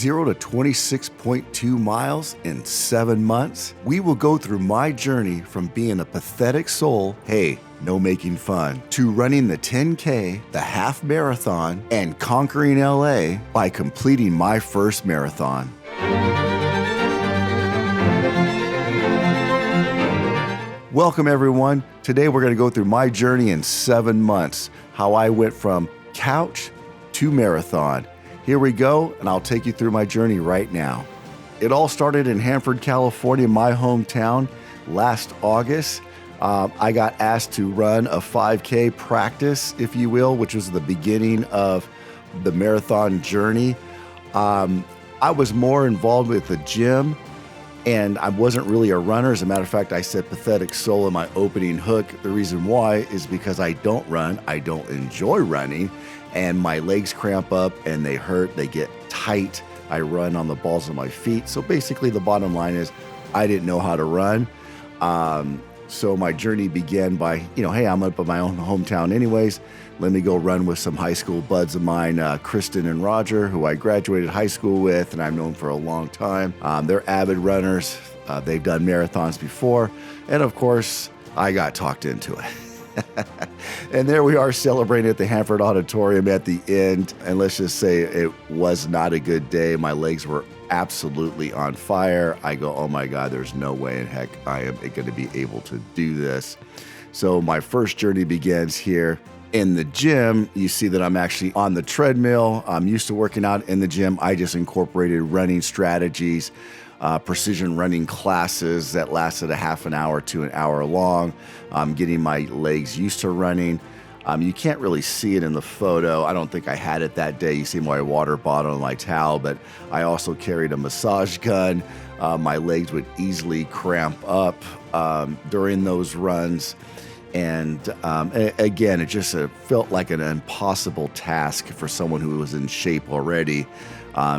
0 to 26.2 miles in 7 months? We will go through my journey from being a pathetic soul, hey, no making fun, to running the 10K, the half marathon, and conquering LA by completing my first marathon. Welcome everyone. Today we're going to go through my journey in 7 months, how I went from couch to marathon. Here we go, and I'll take you through my journey right now. It all started in Hanford, California, my hometown, last August. I got asked to run a 5K practice, if you will, which was the beginning of the marathon journey. I was more involved with the gym, and I wasn't really a runner. As a matter of fact, I said pathetic soul in my opening hook. The reason why is because I don't run. I don't enjoy running, and my legs cramp up and they hurt. They get tight. I run on the balls of my feet. So basically the bottom line is I didn't know how to run. So my journey began by, hey, I'm up in my own hometown anyways. Let me go run with some high school buds of mine, Kristen and Roger, who I graduated high school with, and I've known for a long time. They're avid runners. They've done marathons before. And of course, I got talked into it. And there we are celebrating at the Hanford Auditorium at the end. And let's just say it was not a good day. My legs were absolutely on fire. I go, oh my God, there's no way in heck I am going to be able to do this. So my first journey begins here in the gym. You see that I'm actually on the treadmill. I'm used to working out in the gym. I just incorporated running strategies, precision running classes that lasted a half an hour to an hour long. Getting my legs used to running. You can't really see it in the photo. I don't think I had it that day. You see my water bottle and my towel, but I also carried a massage gun. My legs would easily cramp up during those runs. And again, it just felt like an impossible task for someone who was in shape already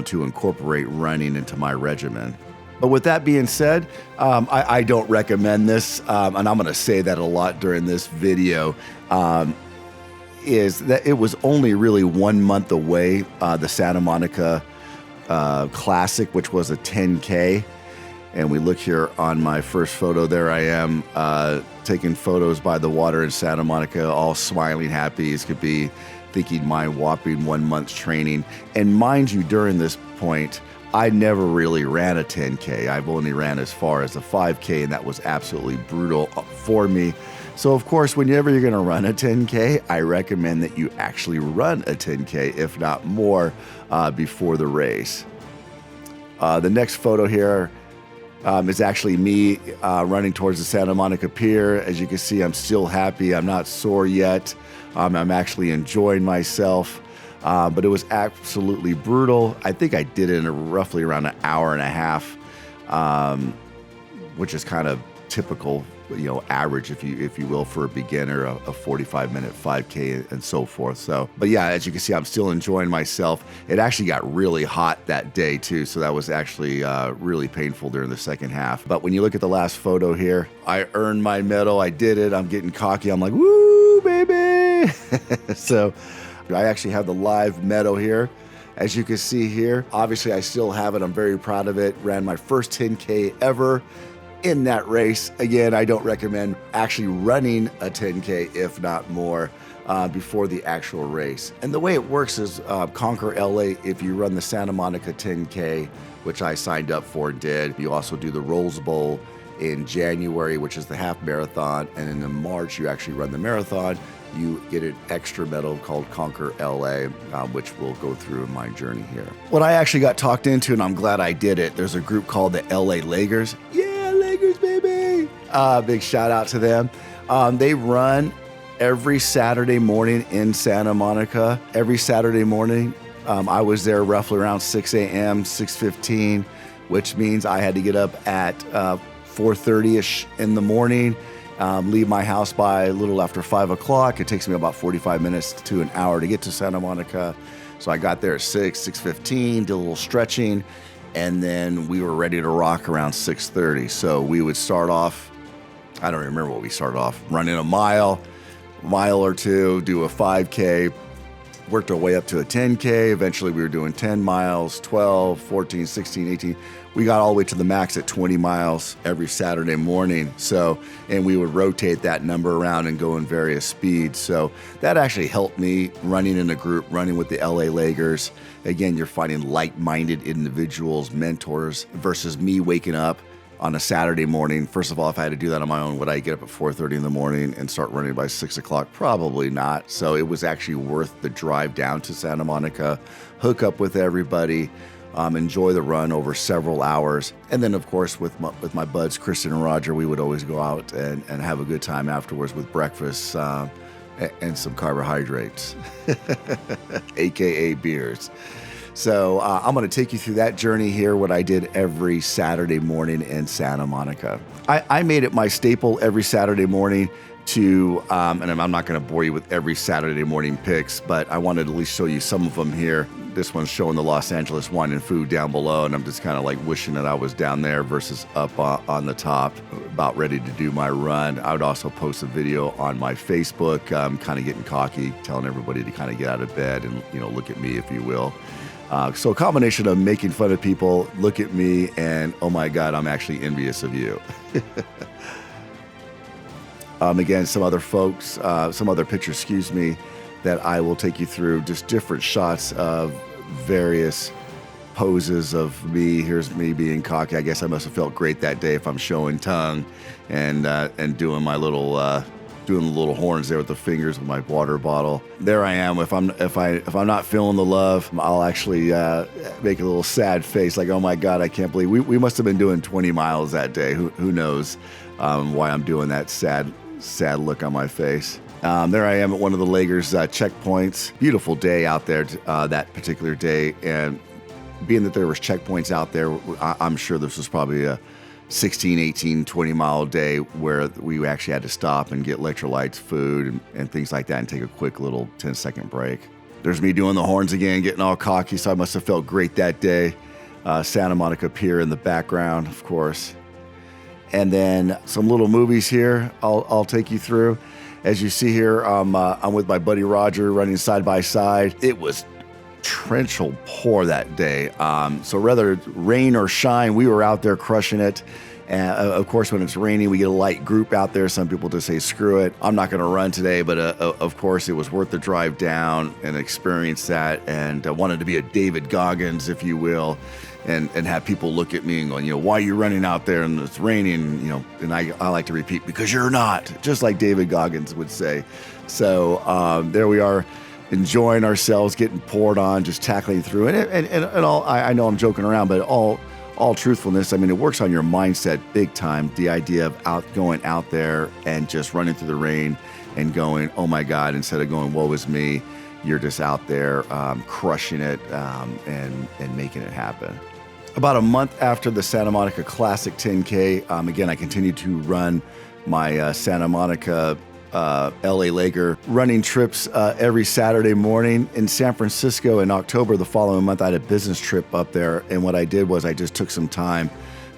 to incorporate running into my regimen. But with that being said, I don't recommend this, and I'm going to say that a lot during this video, is that it was only really 1 month away, the Santa Monica Classic, which was a 10K. And we look here on my first photo, there I am taking photos by the water in Santa Monica, all smiling, happy as could be, thinking my whopping 1 month's training. And mind you, during this point, I never really ran a 10K. I've only ran as far as a 5K, and that was absolutely brutal for me. So of course, whenever you're gonna run a 10K, I recommend that you actually run a 10K, if not more, before the race. The next photo here is actually me running towards the Santa Monica Pier. As you can see, I'm still happy. I'm not sore yet. I'm actually enjoying myself. But it was absolutely brutal. I think I did it in roughly around an hour and a half, which is kind of typical, average, if you will, for a beginner, a 45-minute 5K and so forth. So, but yeah, as you can see, I'm still enjoying myself. It actually got really hot that day too, so that was actually really painful during the second half. But when you look at the last photo here, I earned my medal. I did it. I'm getting cocky. I'm like, woo, baby. So I actually have the live medal here. As you can see here, obviously I still have it. I'm very proud of it. Ran my first 10K ever in that race. Again, I don't recommend actually running a 10K, if not more, before the actual race. And the way it works is Conquer LA, if you run the Santa Monica 10K, which I signed up for and did. You also do the Rose Bowl in January, which is the half marathon. And then in March, you actually run the marathon. You get an extra medal called Conquer LA, which we'll go through in my journey here. What I actually got talked into, and I'm glad I did it, there's a group called the LA Lakers. Yeah, Lakers, baby! Big shout out to them. They run every Saturday morning in Santa Monica. Every Saturday morning, I was there roughly around 6 a.m., 6:15, which means I had to get up at 4:30-ish in the morning. Leave my house by a little after 5 o'clock. It takes me about 45 minutes to an hour to get to Santa Monica. So I got there at 6:15, did a little stretching, and then we were ready to rock around 6:30. So we would start off, I don't remember what we started off, running a mile or two, do a 5K, Worked our way up to a 10K. Eventually we were doing 10 miles, 12, 14, 16, 18. We got all the way to the max at 20 miles every Saturday morning. And we would rotate that number around and go in various speeds. So that actually helped me running in a group, running with the LA Lakers. Again, you're finding like-minded individuals, mentors, versus me waking up on a Saturday morning. First of all, if I had to do that on my own, would I get up at 4:30 in the morning and start running by 6 o'clock? Probably not. So it was actually worth the drive down to Santa Monica, hook up with everybody, enjoy the run over several hours. And then, of course, with my buds, Kristen and Roger, we would always go out and have a good time afterwards with breakfast and some carbohydrates, AKA beers. So I'm going to take you through that journey here, what I did every Saturday morning in Santa Monica. I made it my staple every Saturday morning to, and I'm not going to bore you with every Saturday morning pics, but I wanted to at least show you some of them here. This one's showing the Los Angeles Wine and Food down below, and I'm just kind of like wishing that I was down there versus up on the top, about ready to do my run. I would also post a video on my Facebook, kind of getting cocky, telling everybody to kind of get out of bed and, look at me, if you will. So a combination of making fun of people, look at me, and oh my God, I'm actually envious of you. Again, some other pictures, that I will take you through, just different shots of various poses of me. Here's me being cocky. I guess I must have felt great that day if I'm showing tongue and doing my little doing the little horns there with the fingers with my water bottle. There I am. If I'm not feeling the love, I'll actually make a little sad face, like, oh my God, I can't believe we must have been doing 20 miles that day. Who knows why I'm doing that sad look on my face. There I am at one of the Lakers checkpoints. Beautiful day out there that particular day, and being that there was checkpoints out there, I'm sure this was probably a 16, 18, 20 mile day where we actually had to stop and get electrolytes, food, and things like that, and take a quick little 10-second break. There's me doing the horns again, getting all cocky, so I must have felt great that day. Santa Monica Pier in the background, of course. And then some little movies here I'll take you through. As you see here, I'm with my buddy Roger running side by side. It was torrential pour that day. So whether rain or shine, we were out there crushing it. And of course, when it's raining, we get a light group out there. Some people just say, screw it, I'm not going to run today. But of course, it was worth the drive down and experience that. And I wanted to be a David Goggins, if you will, and have people look at me and going, why are you running out there and it's raining? And I like to repeat, because you're not, just like David Goggins would say. So there we are, enjoying ourselves, getting poured on, just tackling through. And all, I know I'm joking around, but all truthfulness, I mean, it works on your mindset big time. The idea of going out there and just running through the rain and going, oh my God, instead of going, woe is me, you're just out there crushing it and making it happen. About a month after the Santa Monica Classic 10K, again, I continued to run my Santa Monica LA Laker running trips every Saturday morning. In San Francisco in October the following month, I had a business trip up there, and what I did was I just took some time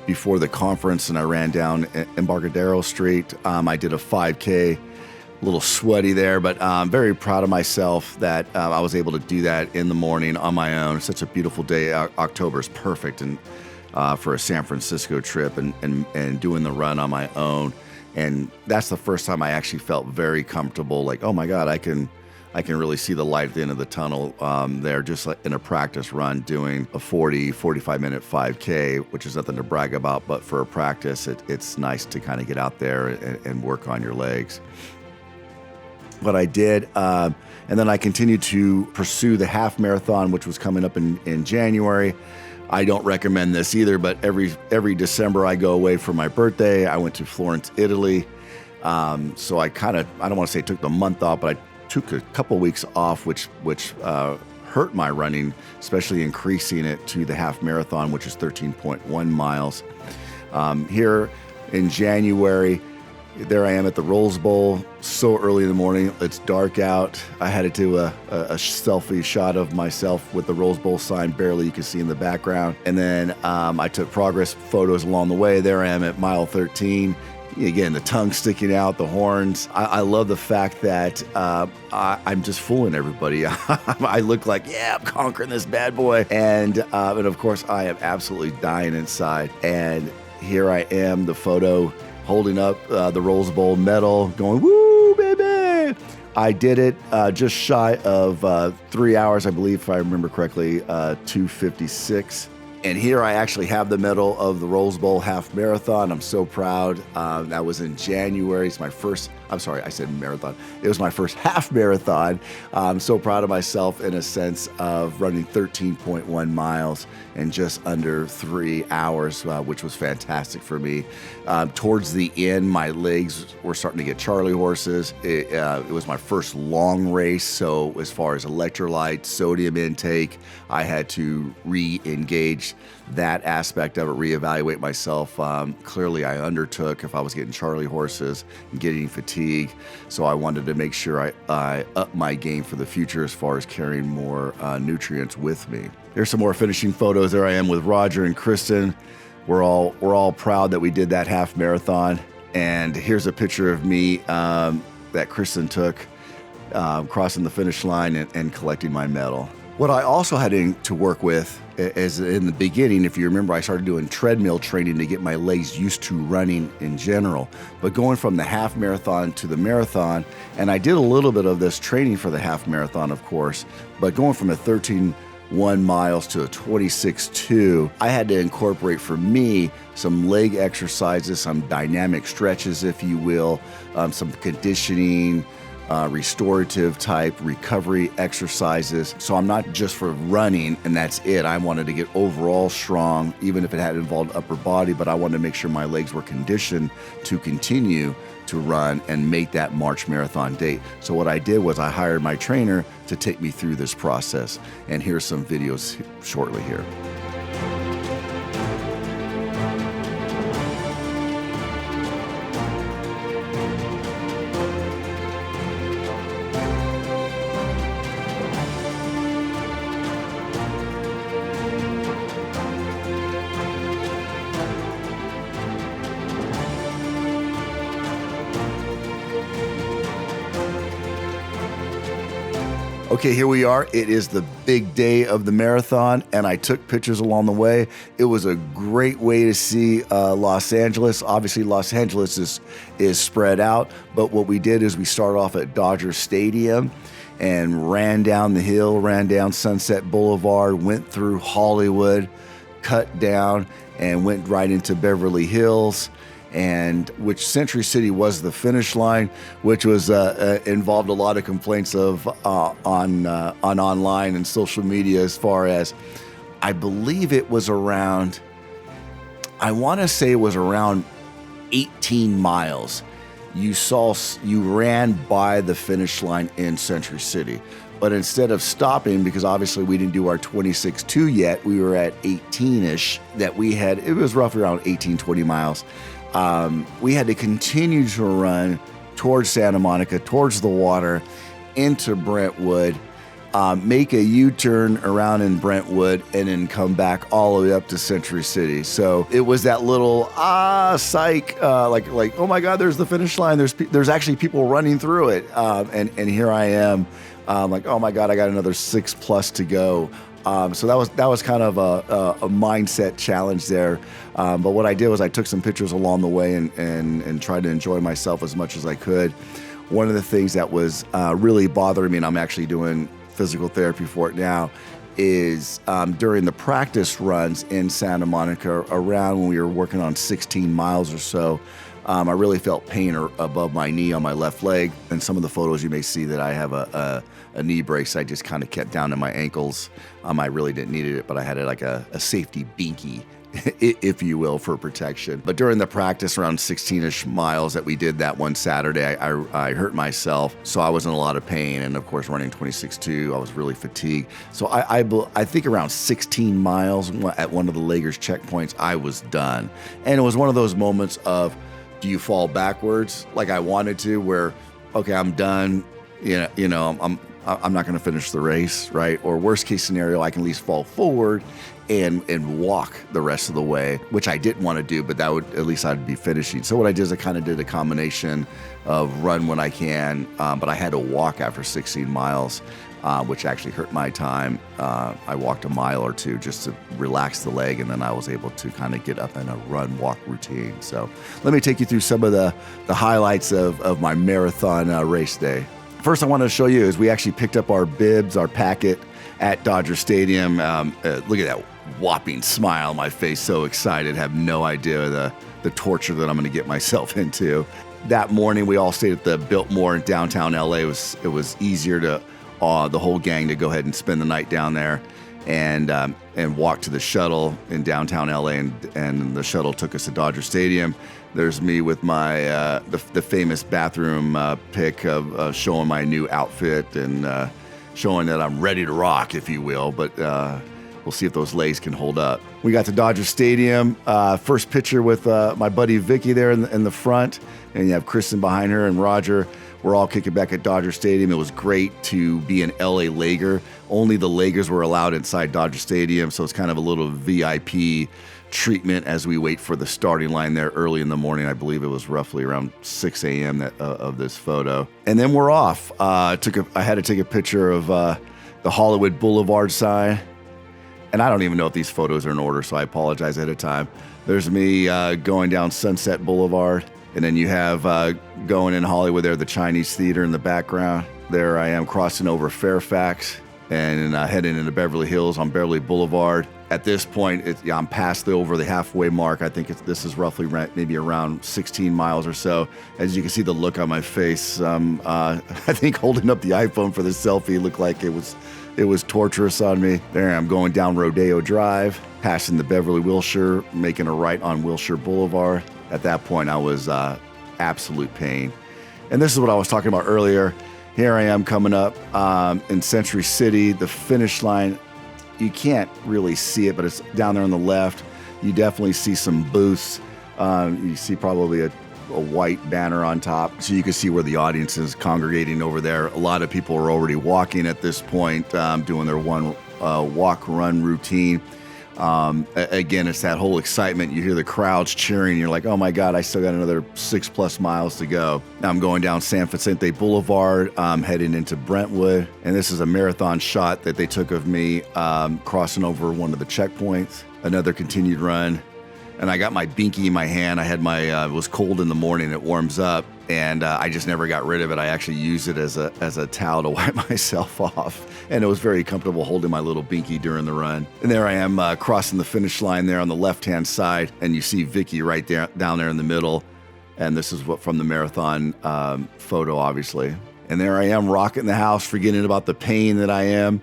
before the conference and I ran down Embarcadero Street. I did a 5K, a little sweaty there, but I'm very proud of myself that I was able to do that in the morning on my own. Such a beautiful day. October is perfect and for a San Francisco trip and doing the run on my own. And that's the first time I actually felt very comfortable, like, oh my God, I can really see the light at the end of the tunnel there, just like in a practice run, doing a 45 minute 5K, which is nothing to brag about, but for a practice, it's nice to kind of get out there and work on your legs. What I did, and then I continued to pursue the half marathon, which was coming up in January. I don't recommend this either, but every December I go away for my birthday. I went to Florence, Italy. So I don't want to say took the month off, but I took a couple weeks off, which hurt my running, especially increasing it to the half marathon, which is 13.1 miles. Here in January, there I am at the Rose Bowl, so early in the morning. It's dark out. I had to do a selfie shot of myself with the Rose Bowl sign, barely you can see in the background. And then I took progress photos along the way. There I am at mile 13, Again, the tongue sticking out, the horns. I love the fact that I'm just fooling everybody. I look like, yeah, I'm conquering this bad boy. And of course, I am absolutely dying inside. And here I am, the photo, holding up the Rose Bowl medal, going, woo, baby. I did it just shy of 3 hours, I believe, if I remember correctly, 2:56. And here I actually have the medal of the Rose Bowl half marathon. I'm so proud. That was in January. It's my first, I'm sorry, I said marathon. It was my first half marathon. I'm so proud of myself in a sense of running 13.1 miles in just under 3 hours, which was fantastic for me. Towards the end, my legs were starting to get Charlie horses. It was my first long race. So as far as electrolytes, sodium intake, I had to re-engage that aspect of it, reevaluate myself. Clearly, I undertook if I was getting Charlie horses and getting fatigue. So I wanted to make sure I up my game for the future as far as carrying more nutrients with me. Here's some more finishing photos. There I am with Roger and Kristen. We're all proud that we did that half marathon. And here's a picture of me that Kristen took crossing the finish line and collecting my medal. What I also had to work with is in the beginning, if you remember, I started doing treadmill training to get my legs used to running in general. But going from the half marathon to the marathon, and I did a little bit of this training for the half marathon, of course, but going from a 13.1 miles to a 26.2, I had to incorporate for me some leg exercises, some dynamic stretches, if you will, some conditioning, restorative type recovery exercises. So I'm not just for running and that's it. I wanted to get overall strong, even if it had involved upper body, but I wanted to make sure my legs were conditioned to continue to run and make that March marathon date. So what I did was I hired my trainer to take me through this process. And here's some videos shortly here. Okay, here we are. It is the big day of the marathon, and I took pictures along the way. It was a great way to see Los Angeles. Obviously, Los Angeles is spread out, but what we did is we started off at Dodger Stadium and ran down the hill, ran down Sunset Boulevard, went through Hollywood, cut down, and went right into Beverly Hills. And which Century City was the finish line, which was involved a lot of complaints of on online and social media as far as, I believe it was around, I want to say it was around 18 miles. You ran by the finish line in Century City. But instead of stopping, because obviously we didn't do our 26.2 yet, we were at 18-ish that we had, it was roughly around 18, 20 miles. We had to continue to run towards Santa Monica, towards the water, into Brentwood, make a U-turn around in Brentwood, and then come back all the way up to Century City. So it was that little, psych, like, oh my God, there's the finish line. There's actually people running through it. And here I am, like, oh my God, I got another 6+ to go. So that was kind of a mindset challenge there. But what I did was I took some pictures along the way and tried to enjoy myself as much as I could. One of the things that was really bothering me, and I'm actually doing physical therapy for it now, is during the practice runs in Santa Monica, around when we were working on 16 miles or so, I really felt pain above my knee on my left leg. And some of the photos you may see that I have a knee brace I just kind of kept down to my ankles. I really didn't need it, but I had it like a safety binky, if you will, for protection. But during the practice around 16-ish miles that we did that one Saturday, I hurt myself, so I was in a lot of pain. And of course, running 26.2, I was really fatigued. So I think around 16 miles at one of the Lagers checkpoints, I was done. And it was one of those moments of, do you fall backwards like I wanted to, where, okay, I'm done, I'm I'm not going to finish the race, right? Or worst case scenario, I can at least fall forward and walk the rest of the way, which I didn't want to do, but that would, at least I'd be finishing. So what I did is I kind of did a combination of run when I can, but I had to walk after 16 miles, which actually hurt my time. I walked a mile or two just to relax the leg, and then I was able to kind of get up in a run-walk routine. So let me take you through some of the highlights of my marathon race day. First I want to show you is we actually picked up our bibs, our packet at Dodger Stadium. Look at that whopping smile on my face, so excited, have no idea the torture that I'm going to get myself into. That morning we all stayed at the Biltmore in downtown LA. It was easier to the whole gang to go ahead and spend the night down there and walk to the shuttle in downtown LA, and the shuttle took us to Dodger Stadium. There's me with my the famous bathroom pic of showing my new outfit and showing that I'm ready to rock, if you will, but we'll see if those legs can hold up. We got to Dodger Stadium, first picture with my buddy Vicky there in the front, and you have Kristen behind her and Roger. We're all kicking back at Dodger Stadium. It was great to be an LA Laker. Only the Lakers were allowed inside Dodger Stadium, so it's kind of a little VIP treatment as we wait for the starting line there early in the morning. I believe it was roughly around 6 a.m. of this photo. And then we're off. I had to take a picture of the Hollywood Boulevard sign. And I don't even know if these photos are in order, so I apologize ahead of time. There's me going down Sunset Boulevard. And then you have going in Hollywood there, the Chinese Theater in the background. There I am crossing over Fairfax and heading into Beverly Hills on Beverly Boulevard. At this point, I'm past over the halfway mark. I think this is roughly maybe around 16 miles or so. As you can see the look on my face, I think holding up the iPhone for the selfie looked like it was torturous on me. There I'm going down Rodeo Drive, passing the Beverly Wilshire, making a right on Wilshire Boulevard. At that point, I was absolute pain. And this is what I was talking about earlier. Here I am coming up in Century City, the finish line. You can't really see it, but it's down there on the left. You definitely see some booths. You see probably a white banner on top, so you can see where the audience is congregating over there. A lot of people are already walking at this point, doing their one walk-run routine. Again, it's that whole excitement. You hear the crowds cheering. You're like, oh my God, I still got another 6+ miles to go. Now I'm going down San Vicente Boulevard, heading into Brentwood. And this is a marathon shot that they took of me crossing over one of the checkpoints. Another continued run. And I got my binky in my hand. I had it was cold in the morning. It warms up. And I just never got rid of it. I actually used it as a towel to wipe myself off. And it was very comfortable holding my little binky during the run. And there I am crossing the finish line there on the left-hand side. And you see Vicky right there, down there in the middle. And this is from the marathon photo, obviously. And there I am rocking the house, forgetting about the pain that I am.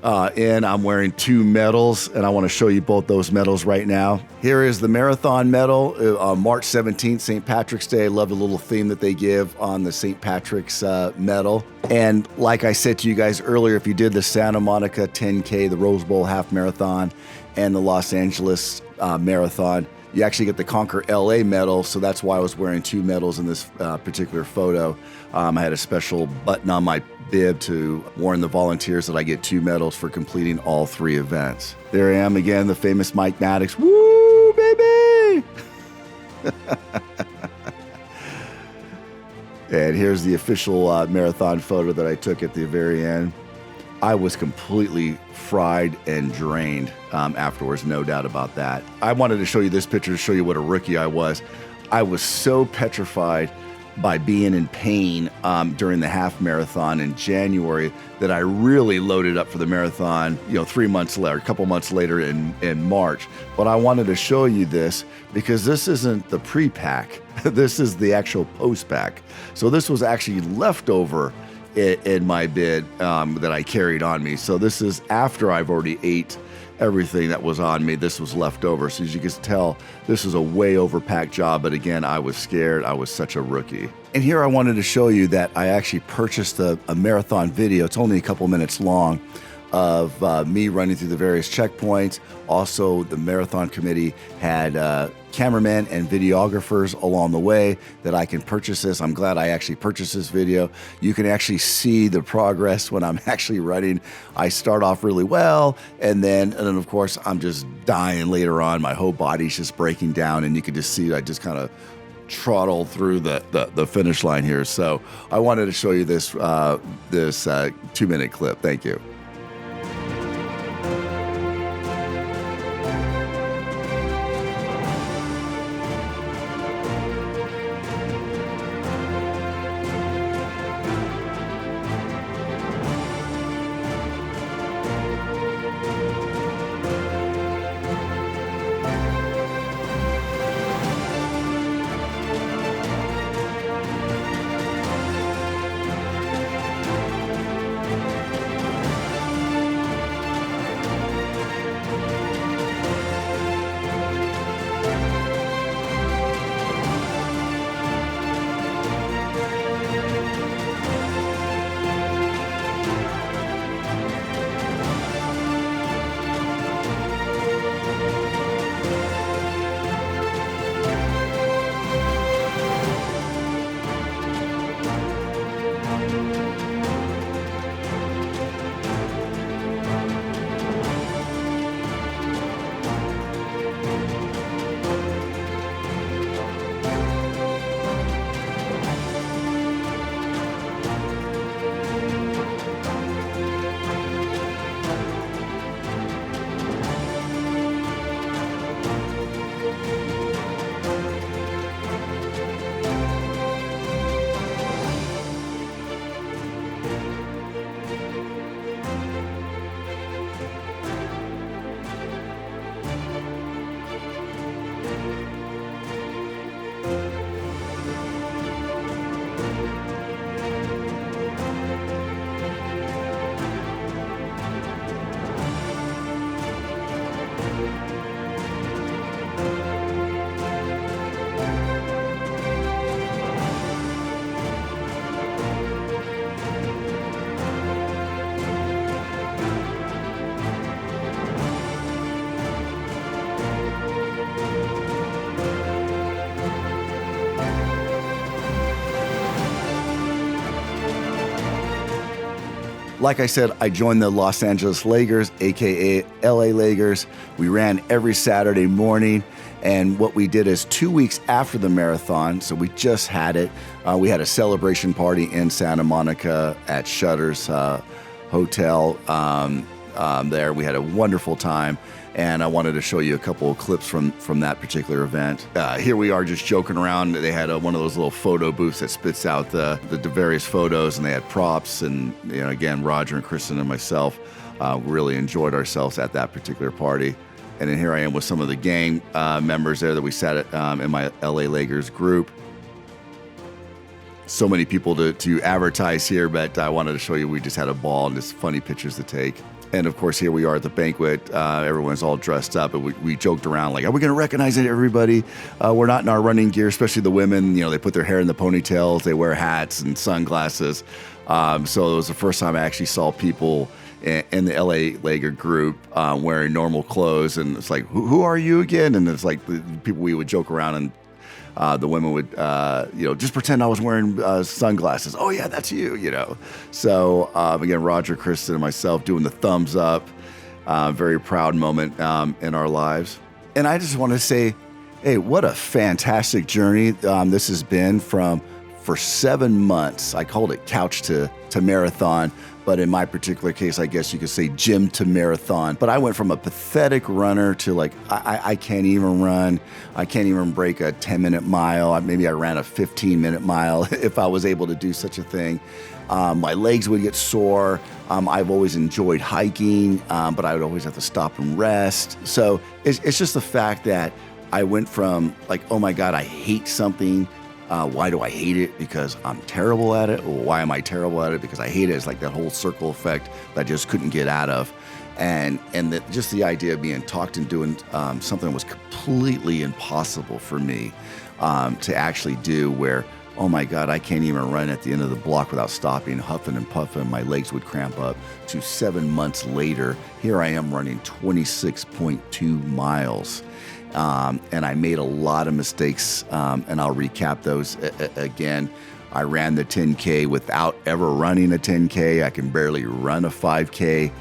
And I'm wearing 2 medals, and I want to show you both those medals right now. Here is the marathon medal, March 17th, St. Patrick's Day. I love the little theme that they give on the St. Patrick's medal. And like I said to you guys earlier, if you did the Santa Monica 10K, the Rose Bowl half marathon, and the Los Angeles marathon, you actually get the Conquer LA medal, so that's why I was wearing 2 medals in this particular photo. I had a special button on my bib to warn the volunteers that I get 2 medals for completing all 3 events. There I am again, the famous Mike Maddox. Woo, baby! And here's the official marathon photo that I took at the very end. I was completely fried and drained afterwards, no doubt about that. I wanted to show you this picture to show you what a rookie I was. I was so petrified by being in pain during the half marathon in January that I really loaded up for the marathon, 3 months later, a couple months later in March. But I wanted to show you this because this isn't the pre-pack. This is the actual post-pack. So this was actually leftover in my bid that I carried on me. So this is after I've already ate everything that was on me. This was left over. So as you can tell, this is a way overpacked job. But again, I was scared. I was such a rookie. And here I wanted to show you that I actually purchased a marathon video. It's only a couple minutes long of me running through the various checkpoints. Also, the marathon committee had cameramen and videographers along the way that I can purchase this. I'm glad I actually purchased this video. You can actually see the progress when I'm actually running. I start off really well, and then of course I'm just dying later on. My whole body's just breaking down, and you can just see I just kind of trottle through the finish line here. So I wanted to show you this 2-minute clip. Thank you. Like I said, I joined the Los Angeles Lakers, aka LA Lakers. We ran every Saturday morning, and what we did is 2 weeks after the marathon, so we just had it, we had a celebration party in Santa Monica at Shutters Hotel there. We had a wonderful time, and I wanted to show you a couple of clips from that particular event. Here we are just joking around. They had one of those little photo booths that spits out the various photos, and they had props, and again, Roger and Kristen and myself really enjoyed ourselves at that particular party. And then here I am with some of the gang members there that we sat at in my LA Lakers group. So many people to advertise here, but I wanted to show you we just had a ball and just funny pictures to take. And of course, here we are at the banquet. Everyone's all dressed up, and we joked around like, "Are we going to recognize everybody? We're not in our running gear, especially the women. They put their hair in the ponytails, they wear hats and sunglasses." So it was the first time I actually saw people in the LA Laker group wearing normal clothes, and it's like, "Who are you again?" And it's like the people we would joke around, and the women would, just pretend I was wearing sunglasses. "Oh yeah, that's you," So again, Roger, Kristen, and myself doing the thumbs up. Very proud moment in our lives. And I just want to say, hey, what a fantastic journey this has been for 7 months. I called it couch to marathon. But in my particular case, I guess you could say gym to marathon. But I went from a pathetic runner to like, I can't even run. I can't even break a 10-minute mile. Maybe I ran a 15-minute mile if I was able to do such a thing. My legs would get sore. I've always enjoyed hiking, but I would always have to stop and rest. So it's just the fact that I went from like, oh my God, I hate something. Why do I hate it? Because I'm terrible at it? Or why am I terrible at it? Because I hate it. It's like that whole circle effect that I just couldn't get out of. And just the idea of being talked and doing something that was completely impossible for me to actually do, where oh my God, I can't even run at the end of the block without stopping, huffing and puffing. My legs would cramp up. To 7 months later, here I am running 26.2 miles. And I made a lot of mistakes, and I'll recap those again. I ran the 10K without ever running a 10K. I can barely run a 5K.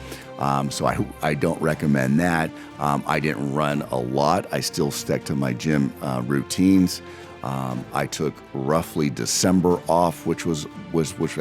So I don't recommend that. I didn't run a lot. I still stuck to my gym routines. I took roughly December off, which was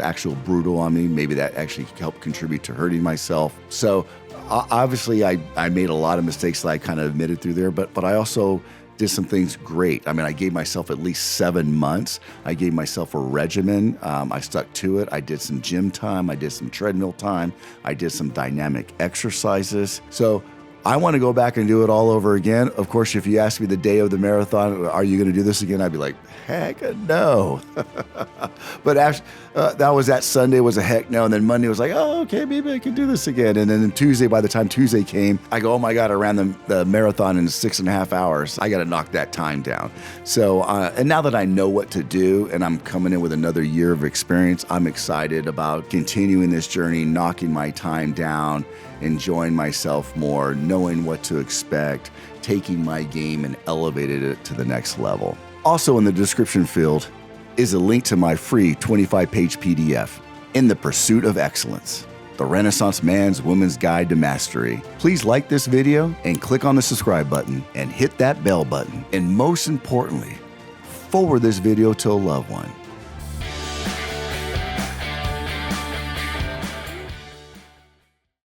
actually brutal on me. Maybe that actually helped contribute to hurting myself. So obviously I made a lot of mistakes that I kind of admitted through there, but I also did some things great. I mean, I gave myself at least 7 months. I gave myself a regimen. I stuck to it. I did some gym time. I did some treadmill time. I did some dynamic exercises. So I want to go back and do it all over again. Of course, if you ask me the day of the marathon, are you going to do this again? I'd be like, heck no. But after, that Sunday was a heck no. And then Monday was like, oh, okay, maybe I can do this again. And then Tuesday, by the time Tuesday came, I go, oh my God, I ran the marathon in 6.5 hours. I got to knock that time down. So, and now that I know what to do and I'm coming in with another year of experience, I'm excited about continuing this journey, knocking my time down, enjoying myself more, knowing what to expect, taking my game and elevated it to the next level. Also in the description field is a link to my free 25-page PDF, In the Pursuit of Excellence, the Renaissance Man's Woman's Guide to Mastery. Please like this video and click on the subscribe button and hit that bell button. And most importantly, forward this video to a loved one.